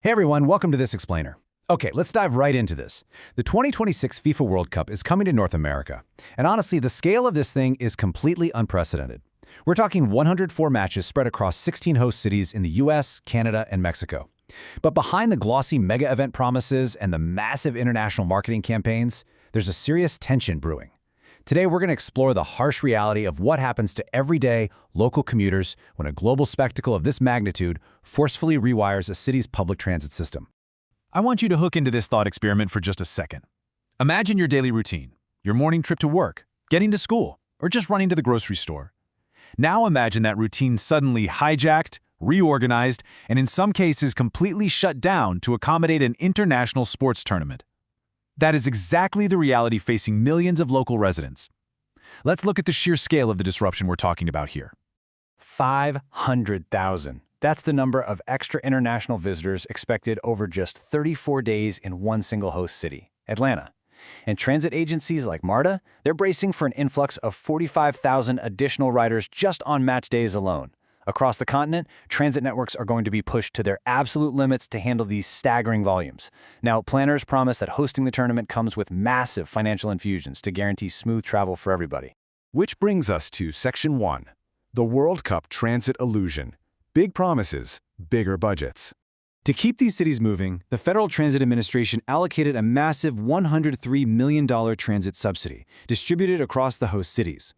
Hey everyone, welcome to This Explainer. Okay, let's dive right into this. The 2026 FIFA World Cup is coming to North America. And honestly, the scale of this thing is completely unprecedented. We're talking 104 matches spread across 16 host cities in the US, Canada, and Mexico. But behind the glossy mega event promises and the massive international marketing campaigns, there's a serious tension brewing. Today, we're going to explore the harsh reality of what happens to everyday, local commuters when a global spectacle of this magnitude forcefully rewires a city's public transit system. I want you to hook into this thought experiment for just a second. Imagine your daily routine, your morning trip to work, getting to school, or just running to the grocery store. Now imagine that routine suddenly hijacked, reorganized, and in some cases completely shut down to accommodate an international sports tournament. That is exactly the reality facing millions of local residents. Let's look at the sheer scale of the disruption we're talking about here. 500,000. That's the number of extra international visitors expected over just 34 days in one single host city, Atlanta. And transit agencies like MARTA, they're bracing for an influx of 45,000 additional riders just on match days alone. Across the continent, transit networks are going to be pushed to their absolute limits to handle these staggering volumes. Now, planners promise that hosting the tournament comes with massive financial infusions to guarantee smooth travel for everybody. Which brings us to Section 1, the World Cup Transit Illusion. Big promises, bigger budgets. To keep these cities moving, the Federal Transit Administration allocated a massive $103 million transit subsidy, distributed across the host cities.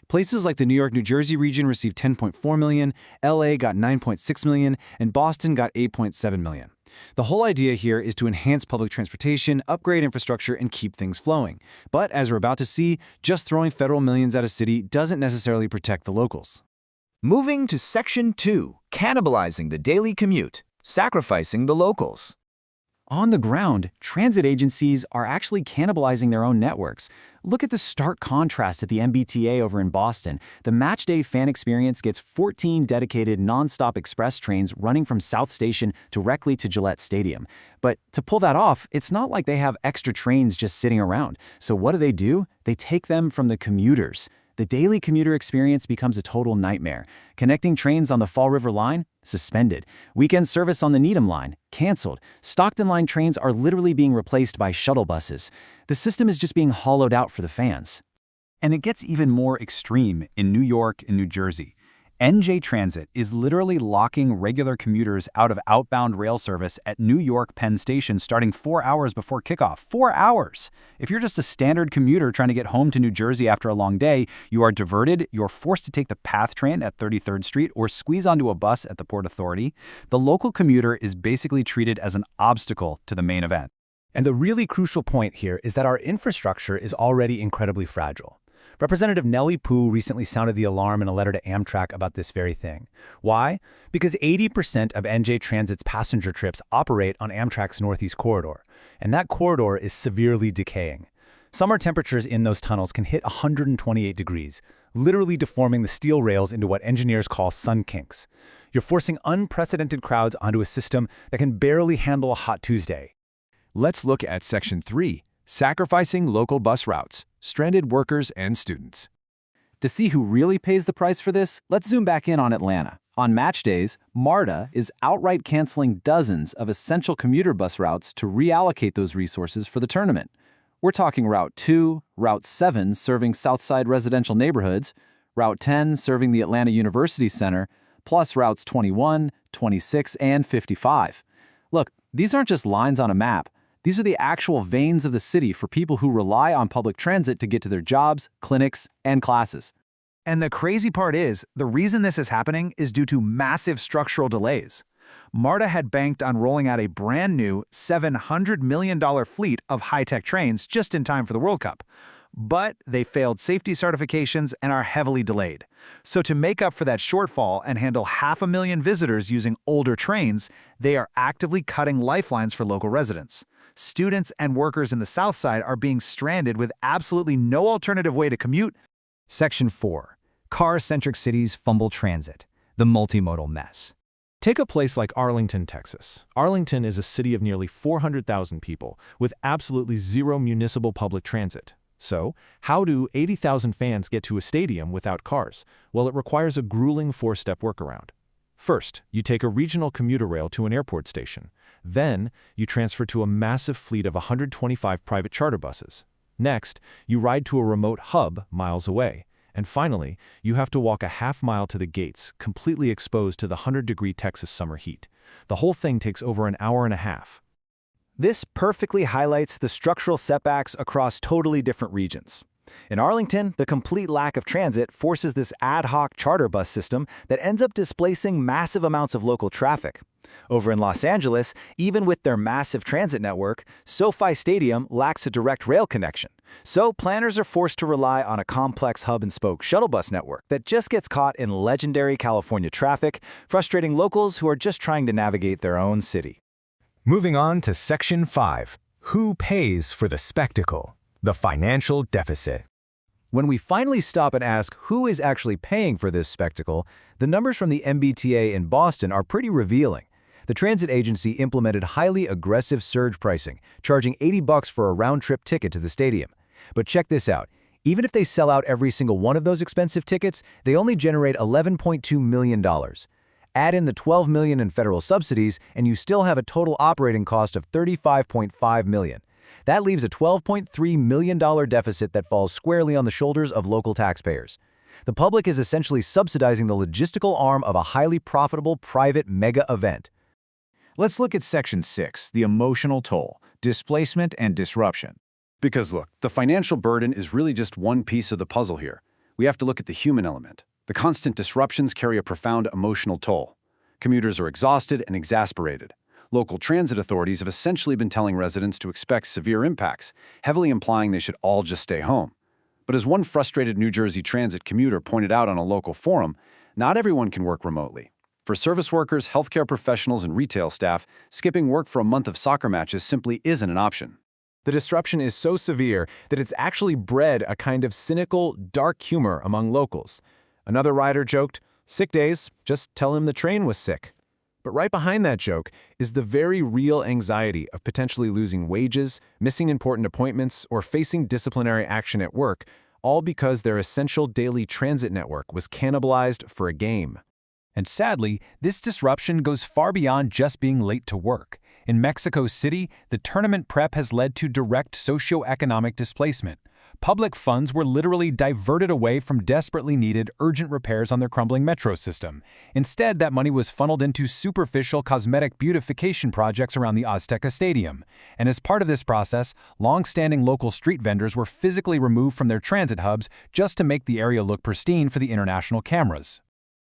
Places like the New York-New Jersey region received $10.4 million, LA got $9.6 million, and Boston got $8.7 million. The whole idea here is to enhance public transportation, upgrade infrastructure, and keep things flowing. But as we're about to see, just throwing federal millions at a city doesn't necessarily protect the locals. Moving to Section 2, cannibalizing the daily commute, sacrificing the locals. On the ground, transit agencies are actually cannibalizing their own networks. Look at the stark contrast at the MBTA over in Boston. The matchday fan experience gets 14 dedicated nonstop express trains running from South Station directly to Gillette Stadium. But to pull that off, it's not like they have extra trains just sitting around. So what do? They take them from the commuters. The daily commuter experience becomes a total nightmare. Connecting trains on the Fall River Line? Suspended. Weekend service on the Needham Line? Canceled. Stockton Line trains are literally being replaced by shuttle buses. The system is just being hollowed out for the fans. And it gets even more extreme in New York and New Jersey. NJ Transit is literally locking regular commuters out of outbound rail service at New York Penn Station starting 4 hours before kickoff. 4 hours! If you're just a standard commuter trying to get home to New Jersey after a long day, you are diverted, you're forced to take the PATH train at 33rd Street or squeeze onto a bus at the Port Authority. The local commuter is basically treated as an obstacle to the main event. And the really crucial point here is that our infrastructure is already incredibly fragile. Representative Nellie Poo recently sounded the alarm in a letter to Amtrak about this very thing. Why? Because 80% of NJ Transit's passenger trips operate on Amtrak's Northeast Corridor, and that corridor is severely decaying. Summer temperatures in those tunnels can hit 128 degrees, literally deforming the steel rails into what engineers call sun kinks. You're forcing unprecedented crowds onto a system that can barely handle a hot Tuesday. Let's look at Section 3, sacrificing local bus routes, stranded workers and students. To see who really pays the price for this, let's zoom back in on Atlanta. On match days, MARTA is outright canceling dozens of essential commuter bus routes to reallocate those resources for the tournament. We're talking Route 2, Route 7 serving Southside residential neighborhoods, Route 10 serving the Atlanta University Center, plus Routes 21, 26, and 55. Look, these aren't just lines on a map. These are the actual veins of the city for people who rely on public transit to get to their jobs, clinics, and classes. And the crazy part is, the reason this is happening is due to massive structural delays. MARTA had banked on rolling out a brand new $700 million fleet of high-tech trains just in time for the World Cup. But they failed safety certifications and are heavily delayed. So to make up for that shortfall and handle 500,000 visitors using older trains, they are actively cutting lifelines for local residents. Students and workers in the South Side are being stranded with absolutely no alternative way to commute. Section 4. Car-centric cities fumble transit. The multimodal mess. Take a place like Arlington, Texas. Arlington is a city of nearly 400,000 people with absolutely zero municipal public transit. So, how do 80,000 fans get to a stadium without cars? Well, it requires a grueling four-step workaround. First, you take a regional commuter rail to an airport station. Then, you transfer to a massive fleet of 125 private charter buses. Next, you ride to a remote hub miles away. And finally, you have to walk a half mile to the gates, completely exposed to the 100-degree Texas summer heat. The whole thing takes over an hour and a half. This perfectly highlights the structural setbacks across totally different regions. In Arlington, the complete lack of transit forces this ad hoc charter bus system that ends up displacing massive amounts of local traffic. Over in Los Angeles, even with their massive transit network, SoFi Stadium lacks a direct rail connection. So planners are forced to rely on a complex hub-and-spoke shuttle bus network that just gets caught in legendary California traffic, frustrating locals who are just trying to navigate their own city. Moving on to Section 5. Who pays for the spectacle? The financial deficit. When we finally stop and ask who is actually paying for this spectacle, the numbers from the MBTA in Boston are pretty revealing. The transit agency implemented highly aggressive surge pricing, charging $80 for a round-trip ticket to the stadium. But check this out. Even if they sell out every single one of those expensive tickets, they only generate $11.2 million. Add in the $12 million in federal subsidies, and you still have a total operating cost of $35.5 million. That leaves a $12.3 million deficit that falls squarely on the shoulders of local taxpayers. The public is essentially subsidizing the logistical arm of a highly profitable private mega event. Let's look at Section 6, the emotional toll, displacement and disruption. Because look, the financial burden is really just one piece of the puzzle here. We have to look at the human element. The constant disruptions carry a profound emotional toll. Commuters are exhausted and exasperated. Local transit authorities have essentially been telling residents to expect severe impacts, heavily implying they should all just stay home. But as one frustrated New Jersey transit commuter pointed out on a local forum, not everyone can work remotely. For service workers, healthcare professionals, and retail staff, skipping work for a month of soccer matches simply isn't an option. The disruption is so severe that it's actually bred a kind of cynical, dark humor among locals. Another rider joked, "Sick days, just tell him the train was sick." But right behind that joke is the very real anxiety of potentially losing wages, missing important appointments, or facing disciplinary action at work, all because their essential daily transit network was cannibalized for a game. And sadly, this disruption goes far beyond just being late to work. In Mexico City, the tournament prep has led to direct socioeconomic displacement. Public funds were literally diverted away from desperately needed urgent repairs on their crumbling metro system. Instead, that money was funneled into superficial cosmetic beautification projects around the Azteca Stadium. And as part of this process, long-standing local street vendors were physically removed from their transit hubs just to make the area look pristine for the international cameras.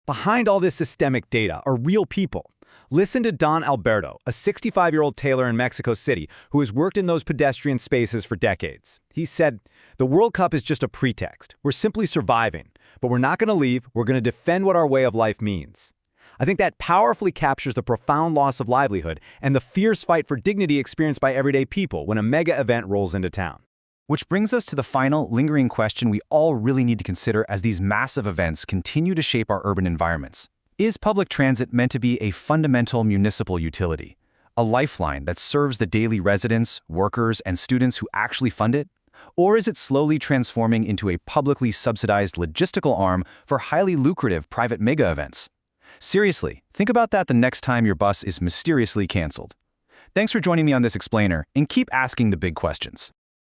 Behind all this systemic data are real people. Listen to Don Alberto, a 65-year-old tailor in Mexico City who has worked in those pedestrian spaces for decades. He said, "The World Cup is just a pretext. We're simply surviving. But we're not going to leave. We're going to defend what our way of life means." I think that powerfully captures the profound loss of livelihood and the fierce fight for dignity experienced by everyday people when a mega event rolls into town. Which brings us to the final, lingering question we all really need to consider as these massive events continue to shape our urban environments. Is public transit meant to be a fundamental municipal utility, a lifeline that serves the daily residents, workers, and students who actually fund it? Or is it slowly transforming into a publicly subsidized logistical arm for highly lucrative private mega events? Seriously, think about that the next time your bus is mysteriously canceled. Thanks for joining me on this explainer, and keep asking the big questions.